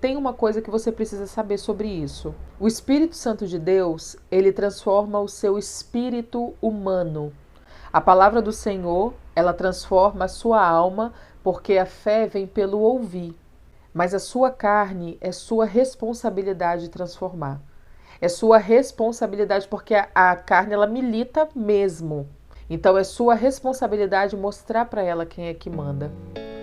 Tem uma coisa que você precisa saber sobre isso. O Espírito Santo de Deus, ele transforma o seu espírito humano. A palavra do Senhor, ela transforma a sua alma, porque a fé vem pelo ouvir. Mas a sua carne é sua responsabilidade transformar. É sua responsabilidade, porque a carne ela milita mesmo. Então é sua responsabilidade mostrar para ela quem é que manda.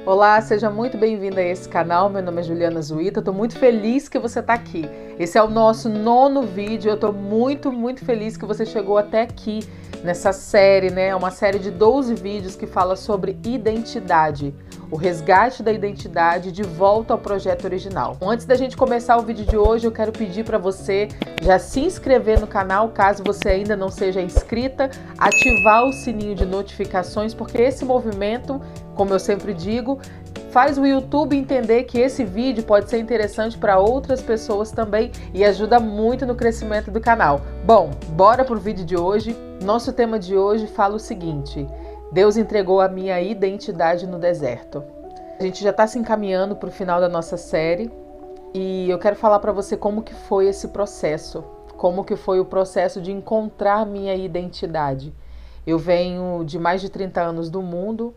Olá, seja muito bem-vinda a esse canal. Meu nome é Juliana Zuita. Estou muito feliz que você está aqui. Esse é o nosso 9º vídeo. Eu estou muito feliz que você chegou até aqui nessa série, né? É uma série de 12 vídeos que fala sobre identidade, o resgate da identidade de volta ao projeto original. Antes da gente começar o vídeo de hoje, eu quero pedir para você já se inscrever no canal, caso você ainda não seja inscrita, ativar o sininho de notificações, porque esse movimento, como eu sempre digo, faz o YouTube entender que esse vídeo pode ser interessante para outras pessoas também e ajuda muito no crescimento do canal. Bom, bora pro vídeo de hoje. Nosso tema de hoje fala o seguinte: Deus entregou a minha identidade no deserto. A gente já está se encaminhando para o final da nossa série e eu quero falar para você como que foi esse processo, como que foi o processo de encontrar minha identidade. Eu venho de mais de 30 anos do mundo,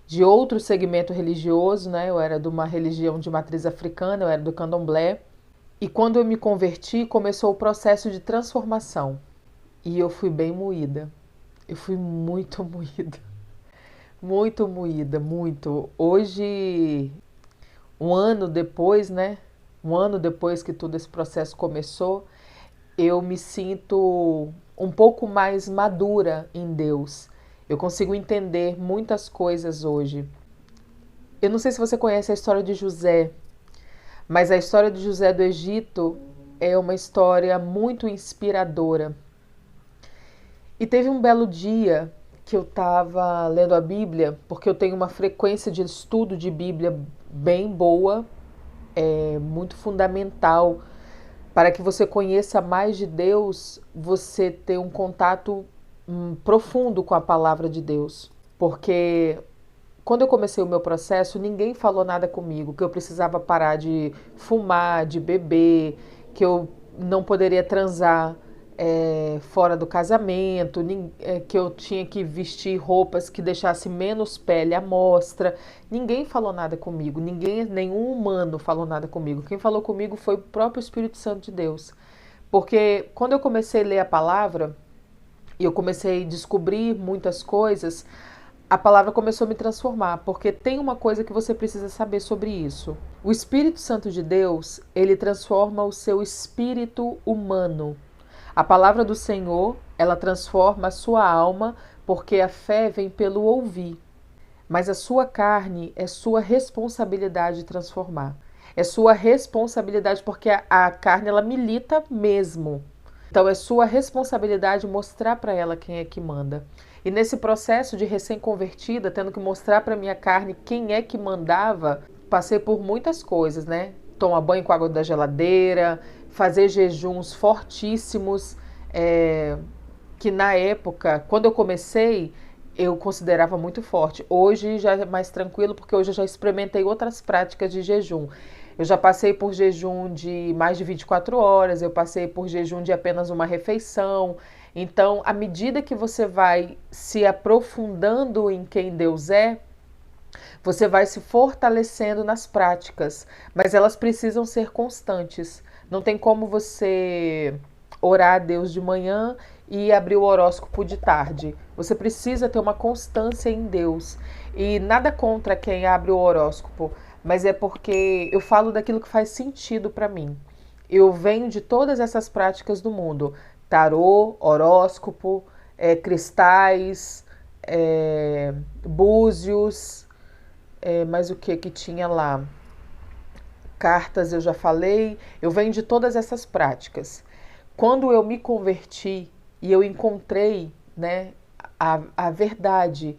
de outro segmento religioso, né? Eu era de uma religião de matriz africana, eu era do candomblé. E quando eu me converti, começou o processo de transformação. E eu fui bem moída. Eu fui muito moída. Muito moída, muito. Hoje, um ano depois, né? Um ano depois que todo esse processo começou, eu me sinto um pouco mais madura em Deus. Eu consigo entender muitas coisas hoje. Eu não sei se você conhece a história de José, mas a história de José do Egito é uma história muito inspiradora. E teve um belo dia que eu estava lendo a Bíblia, porque eu tenho uma frequência de estudo de Bíblia bem boa, muito fundamental. Para que você conheça mais de Deus, você ter um contato profundo com a palavra de Deus. Porque quando eu comecei o meu processo, ninguém falou nada comigo, que eu precisava parar de fumar, de beber, que eu não poderia transar fora do casamento, que eu tinha que vestir roupas que deixassem menos pele à mostra. Ninguém falou nada comigo, nenhum humano falou nada comigo. Quem falou comigo foi o próprio Espírito Santo de Deus. Porque quando eu comecei a ler a palavra, e eu comecei a descobrir muitas coisas, a palavra começou a me transformar, porque tem uma coisa que você precisa saber sobre isso. O Espírito Santo de Deus, ele transforma o seu espírito humano. A palavra do Senhor, ela transforma a sua alma, porque a fé vem pelo ouvir. Mas a sua carne é sua responsabilidade transformar. É sua responsabilidade, porque a carne ela milita mesmo. Então é sua responsabilidade mostrar para ela quem é que manda. E nesse processo de recém-convertida, tendo que mostrar para minha carne quem é que mandava, passei por muitas coisas, né? Tomar banho com água da geladeira, fazer jejuns fortíssimos, que na época, quando eu comecei, eu considerava muito forte. Hoje já é mais tranquilo, porque hoje eu já experimentei outras práticas de jejum. Eu já passei por jejum de mais de 24 horas, eu passei por jejum de apenas uma refeição. Então, à medida que você vai se aprofundando em quem Deus é, você vai se fortalecendo nas práticas, mas elas precisam ser constantes. Não tem como você orar a Deus de manhã e abrir o horóscopo de tarde. Você precisa ter uma constância em Deus. E nada contra quem abre o horóscopo, mas é porque eu falo daquilo que faz sentido para mim. Eu venho de todas essas práticas do mundo: tarô, horóscopo, cristais, búzios, mas o que tinha lá? Cartas eu já falei. Eu venho de todas essas práticas. Quando eu me converti e eu encontrei, né, a verdade,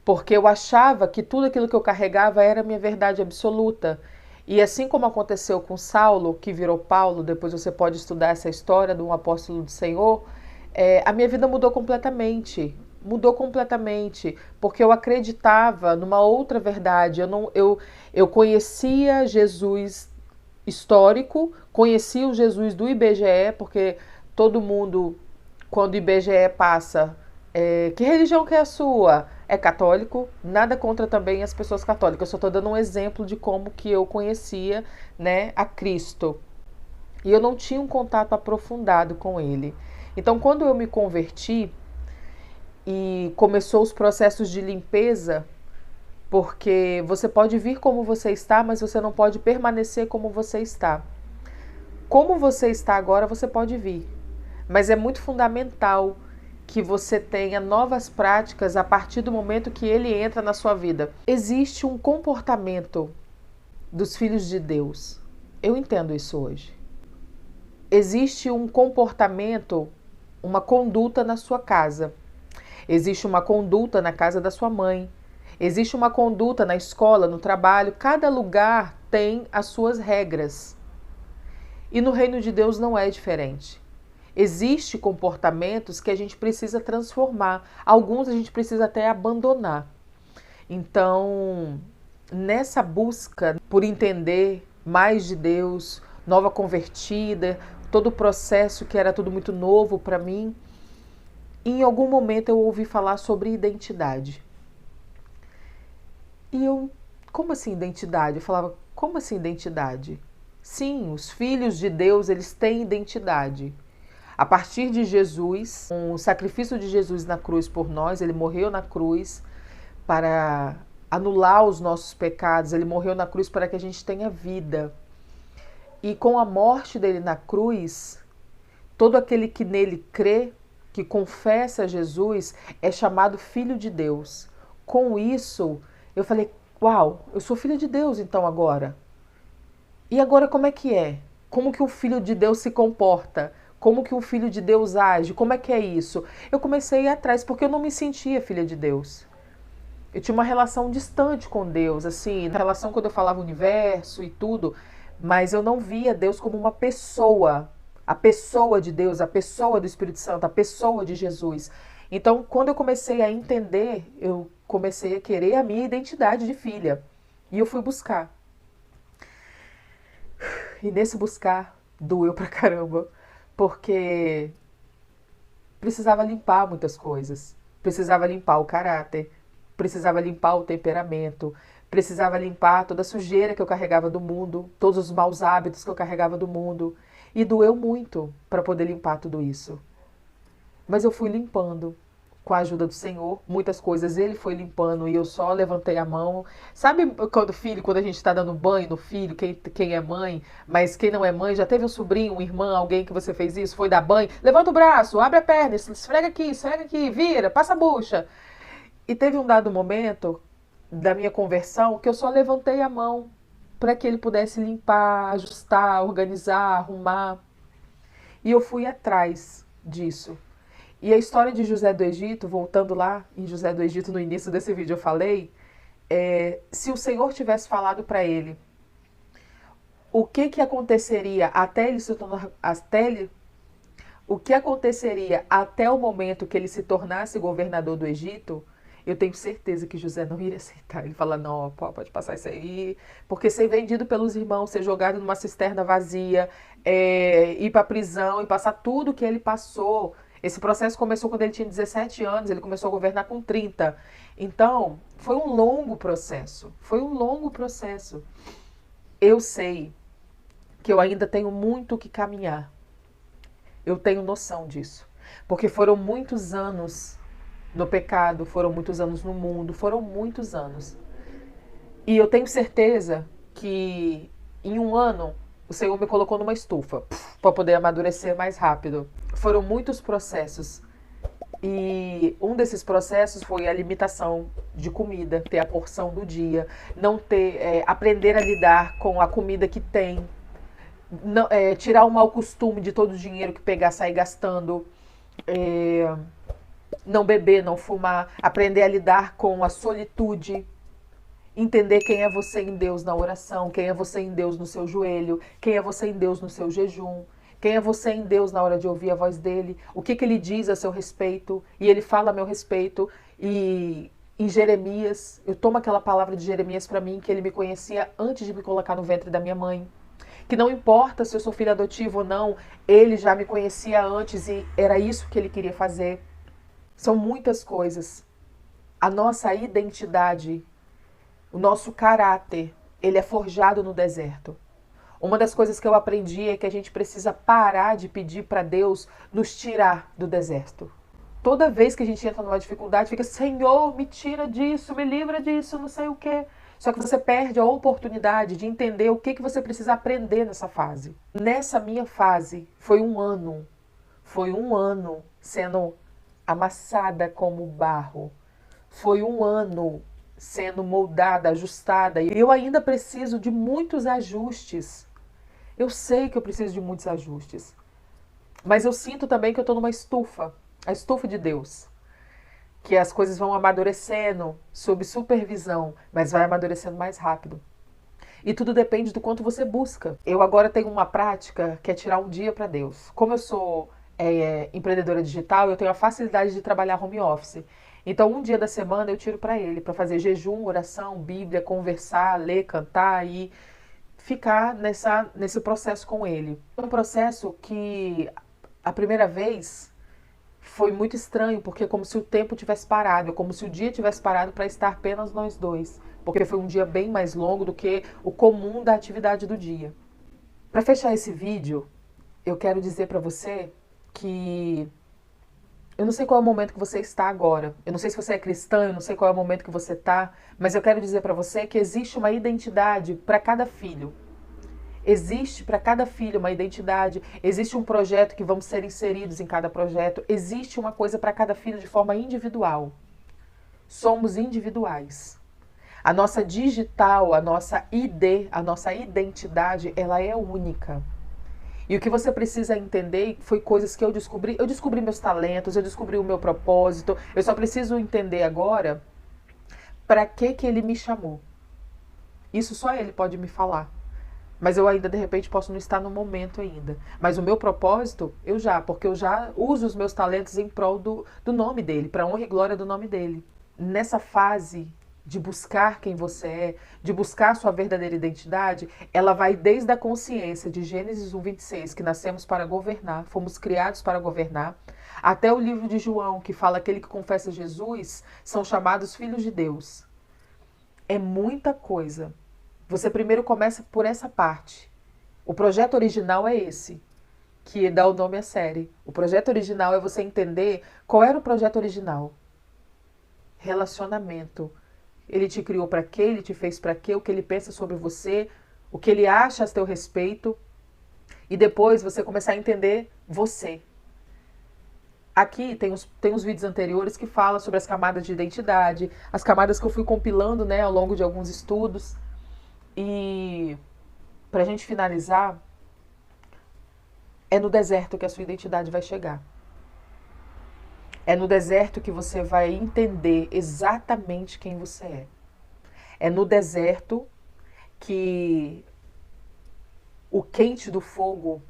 porque eu achava que tudo aquilo que eu carregava era a minha verdade absoluta. E assim como aconteceu com Saulo, que virou Paulo, depois você pode estudar essa história de um apóstolo do Senhor, a minha vida mudou completamente. Mudou completamente, porque eu acreditava numa outra verdade. Eu conhecia Jesus histórico, conheci o Jesus do IBGE, porque todo mundo, quando o IBGE passa, que religião que é a sua? É católico, nada contra também as pessoas católicas, eu só estou dando um exemplo de como que eu conhecia, né, a Cristo. E eu não tinha um contato aprofundado com ele. Então, quando eu me converti e começou os processos de limpeza, porque você pode vir como você está, mas você não pode permanecer como você está. Como você está agora, você pode vir, mas é muito fundamental que você tenha novas práticas a partir do momento que ele entra na sua vida. Existe um comportamento dos filhos de Deus. Eu entendo isso hoje. Existe um comportamento, uma conduta na sua casa. Existe uma conduta na casa da sua mãe. Existe uma conduta na escola, no trabalho. Cada lugar tem as suas regras. E no reino de Deus não é diferente. Existem comportamentos que a gente precisa transformar. Alguns a gente precisa até abandonar. Então, nessa busca por entender mais de Deus, nova convertida, todo o processo que era tudo muito novo para mim, em algum momento eu ouvi falar sobre identidade. E eu, como assim identidade? Eu falava, como assim identidade? Sim, os filhos de Deus, eles têm identidade. A partir de Jesus, com o sacrifício de Jesus na cruz por nós, ele morreu na cruz para anular os nossos pecados, ele morreu na cruz para que a gente tenha vida. E com a morte dele na cruz, todo aquele que nele crê, que confessa Jesus, é chamado filho de Deus. Com isso, eu falei, uau, eu sou filho de Deus então agora. E agora como é que é? Como que o filho de Deus se comporta? Como que o filho de Deus age? Como é que é isso? Eu comecei a ir atrás, porque eu não me sentia filha de Deus. Eu tinha uma relação distante com Deus, assim, na relação quando eu falava universo e tudo, mas eu não via Deus como uma pessoa, a pessoa de Deus, a pessoa do Espírito Santo, a pessoa de Jesus. Então, quando eu comecei a entender, eu comecei a querer a minha identidade de filha. E eu fui buscar. E nesse buscar, doeu pra caramba, porque precisava limpar muitas coisas. Precisava limpar o caráter, precisava limpar o temperamento, precisava limpar toda a sujeira que eu carregava do mundo, todos os maus hábitos que eu carregava do mundo. E doeu muito para poder limpar tudo isso. Mas eu fui limpando com a ajuda do Senhor, muitas coisas ele foi limpando e eu só levantei a mão. Sabe quando a gente está dando banho no filho, quem é mãe, mas quem não é mãe, já teve um sobrinho, um irmão, alguém que você fez isso, foi dar banho, levanta o braço, abre a perna, esfrega aqui, vira, passa a bucha. E teve um dado momento da minha conversão que eu só levantei a mão para que ele pudesse limpar, ajustar, organizar, arrumar. E eu fui atrás disso. E a história de José do Egito, voltando lá em José do Egito, no início desse vídeo eu falei, se o Senhor tivesse falado para ele o que aconteceria até ele se tornar, o que aconteceria até o momento que ele se tornasse governador do Egito, eu tenho certeza que José não iria aceitar. Ele fala, não, pode passar isso aí, porque ser vendido pelos irmãos, ser jogado numa cisterna vazia, ir para a prisão e passar tudo que ele passou. Esse processo começou quando ele tinha 17 anos, ele começou a governar com 30. Então, foi um longo processo. Eu sei que eu ainda tenho muito que caminhar. Eu tenho noção disso. Porque foram muitos anos no pecado, foram muitos anos no mundo, foram muitos anos. E eu tenho certeza que em um ano o Senhor me colocou numa estufa para poder amadurecer mais rápido. Foram muitos processos. E um desses processos foi a limitação de comida, ter a porção do dia, não ter, aprender a lidar com a comida que tem, não, tirar o mau costume de todo o dinheiro que pegar, sair gastando, não beber, não fumar, aprender a lidar com a solitude, entender quem é você em Deus na oração, quem é você em Deus no seu joelho, quem é você em Deus no seu jejum, quem é você em Deus na hora de ouvir a voz dele, o que ele diz a seu respeito, e ele fala a meu respeito. E em Jeremias, eu tomo aquela palavra de Jeremias para mim, que ele me conhecia antes de me colocar no ventre da minha mãe, que não importa se eu sou filho adotivo ou não, ele já me conhecia antes e era isso que ele queria fazer. São muitas coisas. A nossa identidade, o nosso caráter, ele é forjado no deserto. Uma das coisas que eu aprendi é que a gente precisa parar de pedir para Deus nos tirar do deserto. Toda vez que a gente entra numa dificuldade, fica, Senhor, me tira disso, me livra disso, não sei o quê. Só que você perde a oportunidade de entender o que você precisa aprender nessa fase. Nessa minha fase, foi um ano sendo amassada como barro. Foi um ano sendo moldada, ajustada. E eu ainda preciso de muitos ajustes. Eu sei que eu preciso de muitos ajustes. Mas eu sinto também que eu estou numa estufa. A estufa de Deus. Que as coisas vão amadurecendo sob supervisão, mas vai amadurecendo mais rápido. E tudo depende do quanto você busca. Eu agora tenho uma prática que é tirar um dia para Deus. Como eu sou empreendedora digital, eu tenho a facilidade de trabalhar home office. Então, um dia da semana eu tiro para Ele, para fazer jejum, oração, Bíblia, conversar, ler, cantar e ficar nesse processo com Ele. É um processo que, a primeira vez, foi muito estranho, porque é como se o tempo tivesse parado, é como se o dia tivesse parado para estar apenas nós dois. Porque foi um dia bem mais longo do que o comum da atividade do dia. Para fechar esse vídeo, eu quero dizer para você que eu não sei qual é o momento que você está agora. Eu não sei se você é cristã, eu não sei qual é o momento que você está, mas eu quero dizer para você que existe uma identidade para cada filho. Existe para cada filho uma identidade, existe um projeto que vamos ser inseridos em cada projeto, existe uma coisa para cada filho de forma individual. Somos individuais. A nossa digital, a nossa ID, a nossa identidade, ela é única. E o que você precisa entender foi coisas que eu descobri meus talentos, eu descobri o meu propósito, eu só preciso entender agora para que ele me chamou. Isso só ele pode me falar. Mas eu ainda, de repente, posso não estar no momento ainda. Mas o meu propósito, porque eu já uso os meus talentos em prol do nome dele, para honra e glória do nome dele. Nessa fase de buscar quem você é, de buscar sua verdadeira identidade, ela vai desde a consciência de Gênesis 1:26, que nascemos para governar, fomos criados para governar, até o livro de João, que fala que aquele que confessa Jesus são chamados filhos de Deus. É muita coisa. Você primeiro começa por essa parte. O projeto original é esse, que dá o nome à série. O projeto original é você entender qual era o projeto original. Relacionamento. Ele te criou para quê? Ele te fez para quê? O que ele pensa sobre você? O que ele acha a seu respeito? E depois você começar a entender você. Aqui tem os vídeos anteriores que falam sobre as camadas de identidade, as camadas que eu fui compilando, né, ao longo de alguns estudos. E para a gente finalizar, é no deserto que a sua identidade vai chegar. É no deserto que você vai entender exatamente quem você é. É no deserto que o quente do fogo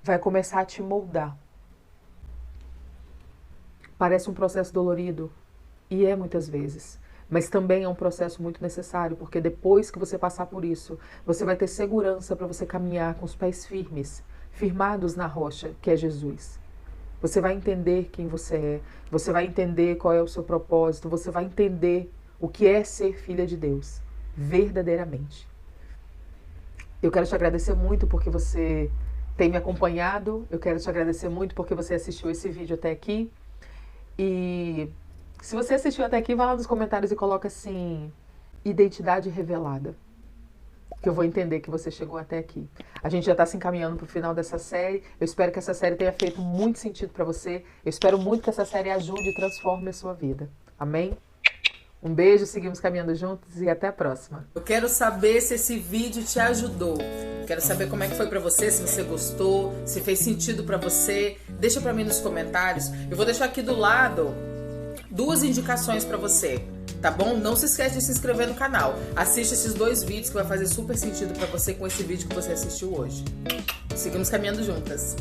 vai começar a te moldar. Parece um processo dolorido, e é muitas vezes. Mas também é um processo muito necessário, porque depois que você passar por isso, você vai ter segurança para você caminhar com os pés firmes, firmados na rocha, que é Jesus. Você vai entender quem você é, você vai entender qual é o seu propósito, você vai entender o que é ser filha de Deus, verdadeiramente. Eu quero te agradecer muito porque você tem me acompanhado, eu quero te agradecer muito porque você assistiu esse vídeo até aqui. E se você assistiu até aqui, vai lá nos comentários e coloca assim, identidade revelada. Que eu vou entender que você chegou até aqui. A gente já está se encaminhando para o final dessa série. Eu espero que essa série tenha feito muito sentido para você. Eu espero muito que essa série ajude e transforme a sua vida. Amém? Um beijo, seguimos caminhando juntos e até a próxima. Eu quero saber se esse vídeo te ajudou. Quero saber como é que foi pra você, se você gostou, se fez sentido pra você. Deixa pra mim nos comentários. Eu vou deixar aqui do lado 2 indicações pra você, tá bom? Não se esquece de se inscrever no canal. Assiste esses 2 vídeos que vai fazer super sentido pra você com esse vídeo que você assistiu hoje. Seguimos caminhando juntas.